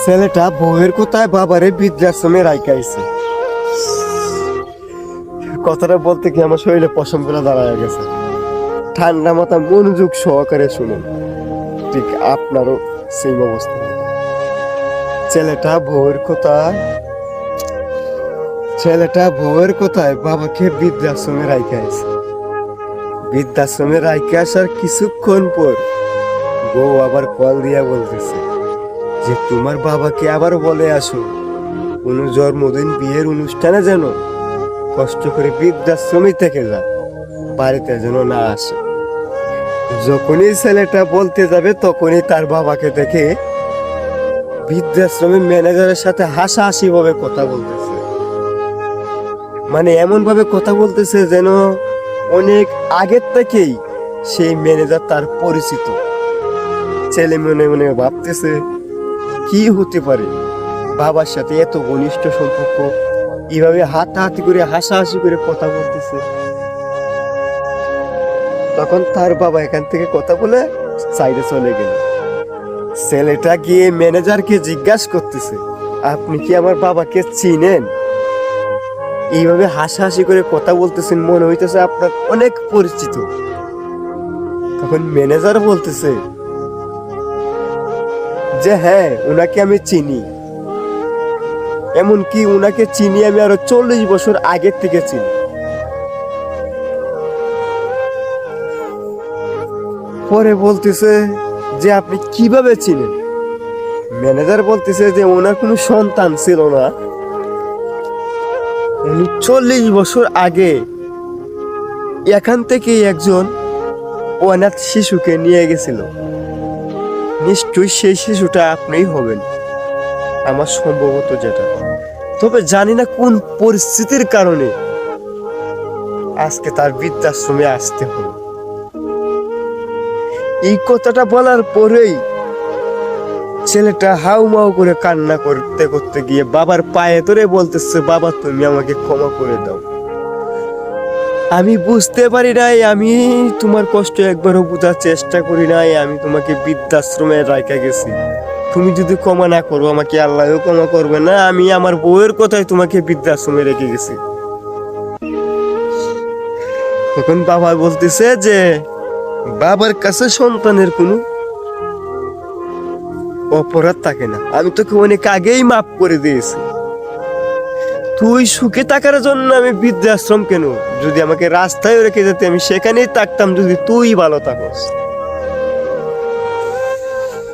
ছেলেটা বউয়ের কোথায় বাবারে বৃদ্ধাশ্রমে রাইখাইছে। কথাটা বলতে কি আমার শরীরে পশম গুলা দাঁড়ায় গেছে। ঠান্ডা মাথা মনোযোগ সহকারে শুনুন, ঠিক আপনারও সেই অবস্থা। ছেলেটা বউয়ের কোথায় বাবাকে বৃদ্ধাশ্রমে রাইখাইছে। বৃদ্ধাশ্রমে রাইখে আসার কিছুক্ষণ পর বউ আবার কল দিয়া বলতেছে যে তোমার বাবাকে আবার বলে আসো কোন জন্মদিন বিয়ের অনুষ্ঠানে যেন কষ্ট করে বৃদ্ধাশ্রমে থেকে যায়, বাড়িতে যেন না আসে। যখনই ছেলেটা বলতে যাবে তখনই তার বাবাকে দেখে বৃদ্ধাশ্রমের ম্যানেজারের সাথে হাসাহাসি ভাবে কথা বলতেছে। মানে এমন ভাবে কথা বলতেছে যেন অনেক আগের থেকেই সেই ম্যানেজার তার পরিচিত। ছেলে মনে মনে ভাবতেছে কি হতে পারে বাবার সাথে এত ঘনিষ্ঠ সম্পর্ক, এইভাবে হাতাহাতি করে হাসাহাসি করে কথা বলতেছে। তখন তার বাবা এখান থেকে কথা বলে সাইডে চলে গেল। ছেলেটা গিয়ে ম্যানেজারকে জিজ্ঞাসা করতেছে আপনি কি আমার বাবাকে চিনেন? এইভাবে হাসাহাসি করে কথা বলতেছেন, মনে হইতেছে আপনার অনেক পরিচিত। তখন ম্যানেজার বলতেছে যে হ্যাঁ, উনাকে আমি চিনি, এমনকি উনাকে চিনি আমি আরো 40 বছর আগের থেকে চিনি। পরে বলতেছে যে আপনি কিভাবে চিনেন? ম্যানেজার বলতেছে যে ওনার কোনো সন্তান ছিল না, উনি 40 বছর আগে এখান থেকে একজন অনাথ শিশুকে নিয়ে গেছিল। নিশ্চয়ই সেই শিশুটা আপনিই হবেন, আমার সম্ভবত যেটা। তবে জানি না কোন পরিস্থিতির কারণে আজকে তার বৃদ্ধাশ্রমে আসতে হলো। এই কথাটা বলার পরেই ছেলেটা হাউমাউ করে কান্না করতে করতে গিয়ে বাবার পায়ে ধরে বলতেছে বাবা তুমি আমাকে ক্ষমা করে দাও, আমি বুঝতে পারি নাই, আমি তোমার কষ্ট একবারও বোঝার চেষ্টা করি নাই, আমি তোমাকে বৃদ্ধাশ্রমে রাখা গেছি, তুমি যদি ক্ষমা না করো আমাকে আল্লাহও ক্ষমা করবে না, আমি আমার বউয়ের কথায় তোমাকে বৃদ্ধাশ্রমে রেখে গেছি। তখন বাবা বলতেছে যে বাবার কাছে সন্তানের কোনো অপরাধ থাকে না, আমি তোকে অনেক আগেই মাফ করে দিয়েছি, তুই সুখে থাকার জন্য আমি বৃদ্ধাশ্রম কেন, যদি আমাকে রাস্তায় রেখে যেতে আমি সেখানেই থাকতাম যদি তুই ভালো থাকস।